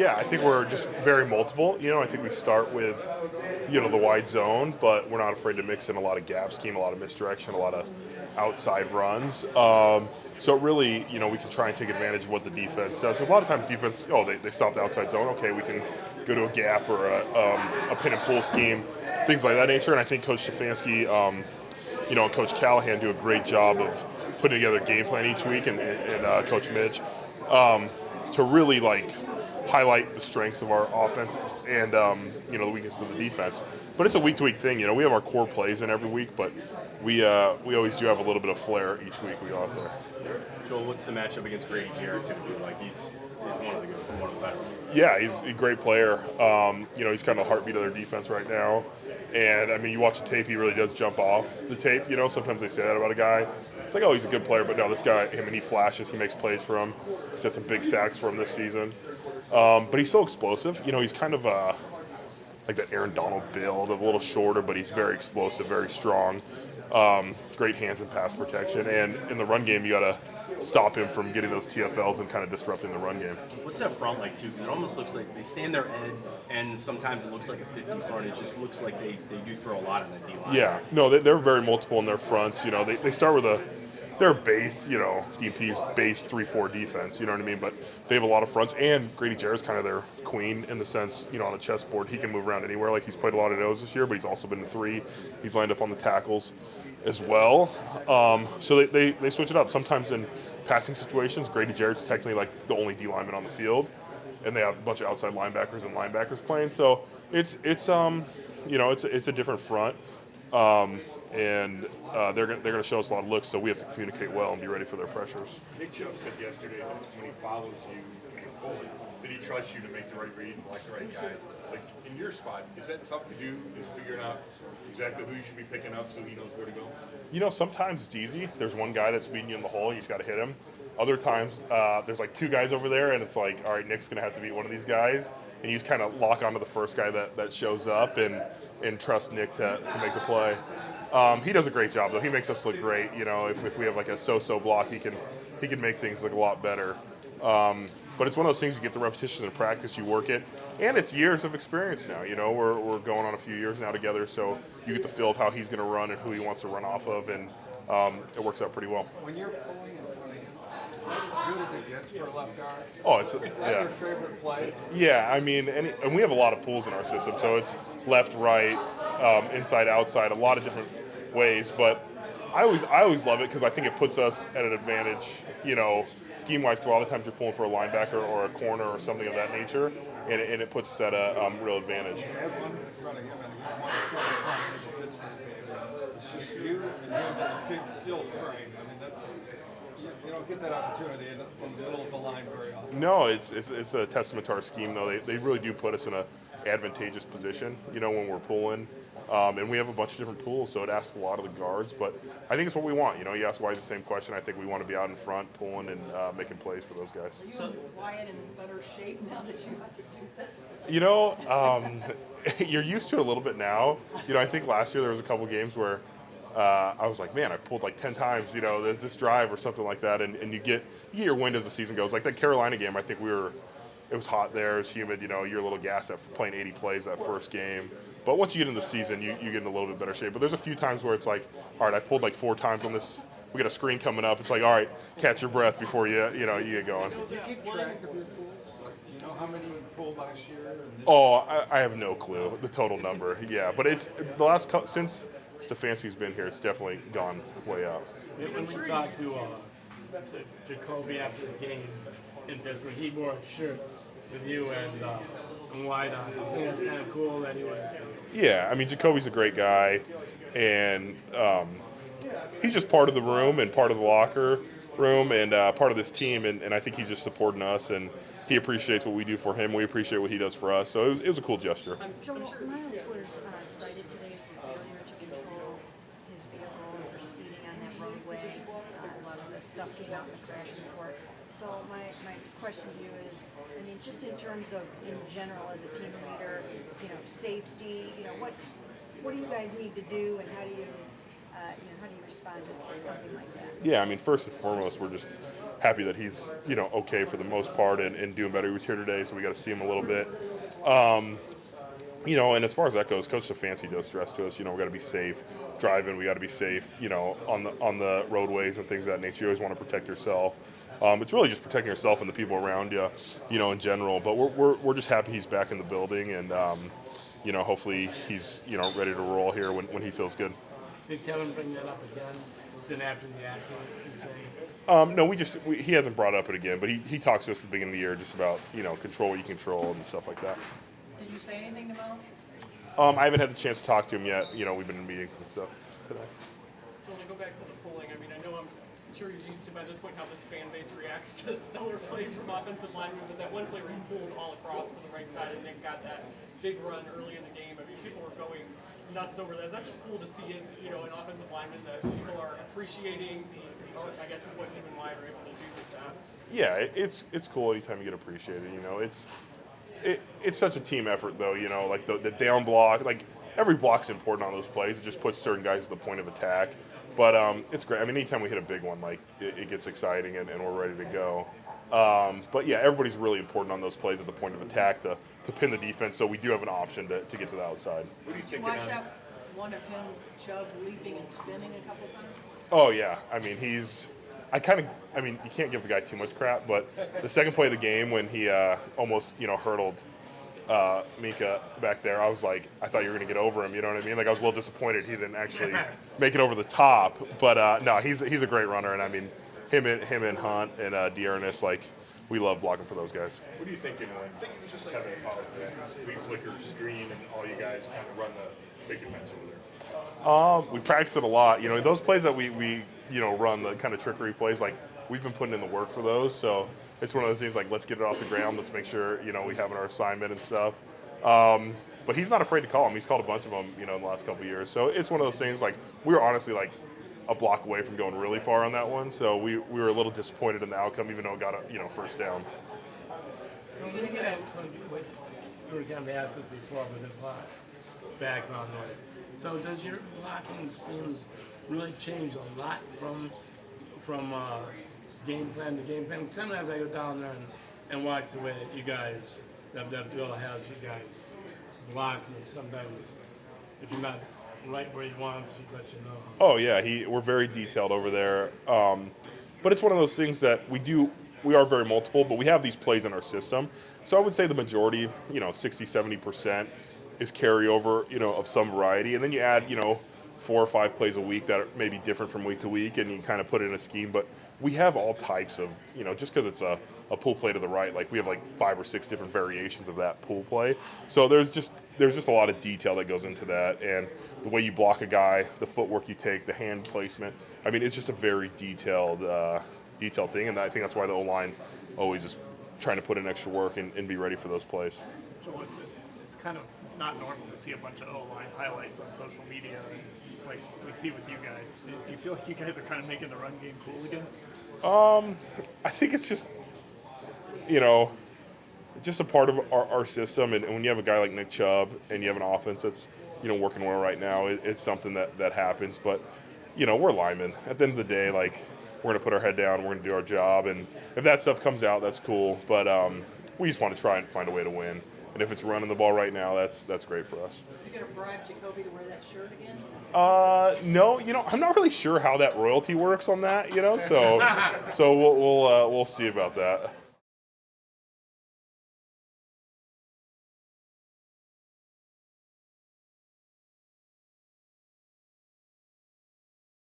Yeah, I think we're just very multiple. I think we start with, the wide zone, but we're not afraid to mix in a lot of gap scheme, a lot of misdirection, a lot of outside runs. So really, we can try and take advantage of what the defense does. Because a lot of times defense, they stop the outside zone. Okay, we can go to a gap or a pin and pull scheme, things like that nature. And I think Coach Stefanski, and Coach Callahan do a great job of putting together a game plan each week, and Coach Mitch, to really highlight the strengths of our offense and the weakness of the defense. But it's a week to week thing. We have our core plays in every week, but we always do have a little bit of flair each week we go out there. Joel, what's the matchup against Grady Jarrett going to be like? He's one of the good, one of the better. Yeah, he's a great player. He's kind of the heartbeat of their defense right now. And, you watch the tape, he really does jump off the tape. Sometimes they say that about a guy. It's like, oh, he's a good player, but no, this guy, he flashes, he makes plays for him. He's had some big sacks for him this season. But he's so explosive. He's kind of like that Aaron Donald build, a little shorter, but he's very explosive, very strong. Great hands and pass protection. And in the run game, you got to stop him from getting those TFLs and kind of disrupting the run game. What's that front like, too? Because it almost looks like they stand their edge, and sometimes it looks like a 50 front. It just looks like they do throw a lot in the D-line. Yeah. No, they're very multiple in their fronts. They start with their base, DMP's base 3-4 defense, you know what I mean? But they have a lot of fronts, and Grady Jarrett's kind of their queen in the sense, on a chessboard, he can move around anywhere. Like, he's played a lot of nose this year, but he's also been in 3. He's lined up on the tackles as well. So they switch it up. Sometimes in passing situations, Grady Jarrett's technically like the only D lineman on the field, and they have a bunch of outside linebackers and linebackers playing. So it's a different front. And they're going to show us a lot of looks, so we have to communicate well and be ready for their pressures. Nick Chubb said yesterday that when he follows you when you're pulling, that he trusts you to make the right read and like the right guy. Like, in your spot, is that tough to do, is figuring out exactly who you should be picking up so he knows where to go? Sometimes it's easy. There's one guy that's beating you in the hole, you just got to hit him. Other times, there's like 2 guys over there, and it's like, all right, Nick's going to have to beat one of these guys. And you just kind of lock onto the first guy that shows up and trust Nick to make the play. He does a great job, though. He makes us look great. If we have like a so-so block, he can make things look a lot better. But it's one of those things, you get the repetitions in practice, you work it, and it's years of experience now. We're going on a few years now together, so you get the feel of how he's going to run and who he wants to run off of, and it works out pretty well. When you're pulling in front of him, as good as it gets for a left guard? Oh, Is that your favorite play? Yeah, and we have a lot of pulls in our system, so it's left, right, inside, outside, a lot of different ways, but I always love it because I think it puts us at an advantage, scheme-wise, because a lot of times you're pulling for a linebacker or a corner or something of that nature, and it puts us at a real advantage. You have one in front of him and you have one in front of the Pittsburgh game. It's just you and him and the kid still frame. You don't get that opportunity in the middle of the line very often. No, it's a testament to our scheme, though. They really do put us in an advantageous position, when we're pulling. And we have a bunch of different pools, so it asks a lot of the guards. But I think it's what we want. You ask Wyatt the same question. I think we want to be out in front, pulling and making plays for those guys. Are you and Wyatt in better shape now that you have to do this? You're used to it a little bit now. I think last year there was a couple games where I was like, man, I pulled like 10 times, this drive or something like that. And you get your wind as the season goes. Like that Carolina game, I think it was hot there, it was humid, you're a little gassed after playing 80 plays that first game. But once you get in the season, you get in a little bit better shape. But there's a few times where it's like, all right, I've pulled like 4 times on this. We got a screen coming up. It's like, all right, catch your breath before you get going. Do you keep track of your pulls? Do you know how many you pulled last year? I have no clue, the total number. Yeah, but it's the last since Stefanski's been here, it's definitely gone way up. When we talked to Jacoby after the game in Pittsburgh, he wore a shirt with you and White on. I think that's kind of cool that he went. Yeah, Jacoby's a great guy, and he's just part of the room and part of the locker room and part of this team, and I think he's just supporting us, and he appreciates what we do for him. We appreciate what he does for us, so it was a cool gesture. Joel, Miles was cited today for failure to control his vehicle and for speeding on that roadway. A lot of this stuff came out in the crash report. So my question to you is, just in terms of, in general, as a team leader, safety, what do you guys need to do, and how do you respond to something like that? Yeah, first and foremost, we're just happy that he's okay for the most part and doing better. He was here today, so we got to see him a little bit. And as far as that goes, Coach Stefanski does stress to us, we got to be safe driving. We got to be safe, on the roadways and things of that nature. You always want to protect yourself. It's really just protecting yourself and the people around you, in general. But we're just happy he's back in the building, and hopefully he's ready to roll here when he feels good. Did Kevin bring that up again? Then after the accident, you say? No, he hasn't brought up it again, but he talks to us at the beginning of the year just about control what you control and stuff like that. Did you say anything to Miles? I haven't had the chance to talk to him yet. We've been in meetings and stuff today. Well, to go back to the polling, I mean, I know I'm sure you're used to by this point how this fan base reacts to stellar plays from offensive linemen, but that one play where he pulled all across to the right side and then got that big run early in the game. I mean, people were going nuts over that. Is that just cool to see as, an offensive lineman that people are appreciating the art, I guess, of what him and Wyatt are able to do with that? Yeah, it's cool anytime you get appreciated. It's such a team effort, though. Like the down block, like every block's important on those plays. It just puts certain guys at the point of attack. But it's great. I mean, anytime we hit a big one, like it gets exciting and we're ready to go. But yeah, everybody's really important on those plays at the point of attack to pin the defense. So we do have an option to get to the outside. What do you Did you think? watch that one of him, Chubb, leaping and spinning a couple times? Oh yeah, I mean you can't give the guy too much crap, but the second play of the game when he almost hurdled Mika back there, I thought you were going to get over him. You know what I mean? Like I was a little disappointed he didn't actually make it over the top. But no, he's a great runner, and I mean him and Hunt and Dearness, like we love blocking for those guys. What are you thinking when Kevin calls that sweep flicker screen and all you guys kind of run the big defense over there? We practiced it a lot. Those plays that we run, the kind of trickery plays, like we've been putting in the work for those. So it's one of those things like, let's get it off the ground. Let's make sure, we have our assignment and stuff. But he's not afraid to call them. He's called a bunch of them, in the last couple of years. So it's one of those things like we were honestly like a block away from going really far on that one. So we were a little disappointed in the outcome, even though it got a, first down. So you were kind of asked this before, but there's a lot of background noise. So does your blocking schemes really change a lot from game plan to game plan? Sometimes I go down there and watch the way that you guys, that Bill has you guys block, and sometimes if you're not right where he wants, he lets you know. Oh yeah, we're very detailed over there. But it's one of those things that we are very multiple, but we have these plays in our system. So I would say the majority, 60, 70% is carryover, of some variety. And then you add, 4 or 5 plays a week that are maybe different from week to week, and you kind of put it in a scheme. But we have all types of, just because it's a pull play to the right, like we have like 5 or 6 different variations of that pull play. So there's just a lot of detail that goes into that, and the way you block a guy, the footwork you take, the hand placement. I mean, it's just a very detailed thing, and I think that's why the O-line always is trying to put in extra work and be ready for those plays. Joel, it's kind of not normal to see a bunch of O-line highlights on social media like we see with you guys. Do you feel like you guys are kind of making the run game cool again? I think it's just, just a part of our system. And when you have a guy like Nick Chubb and you have an offense that's, working well right now, it's something that happens. But, we're linemen. At the end of the day, like, we're going to put our head down, we're going to do our job. And if that stuff comes out, that's cool. But we just want to try and find a way to win. And if it's running the ball right now, that's great for us. You gonna bribe Jacoby to wear that shirt again? No, I'm not really sure how that royalty works on that, so we'll see about that.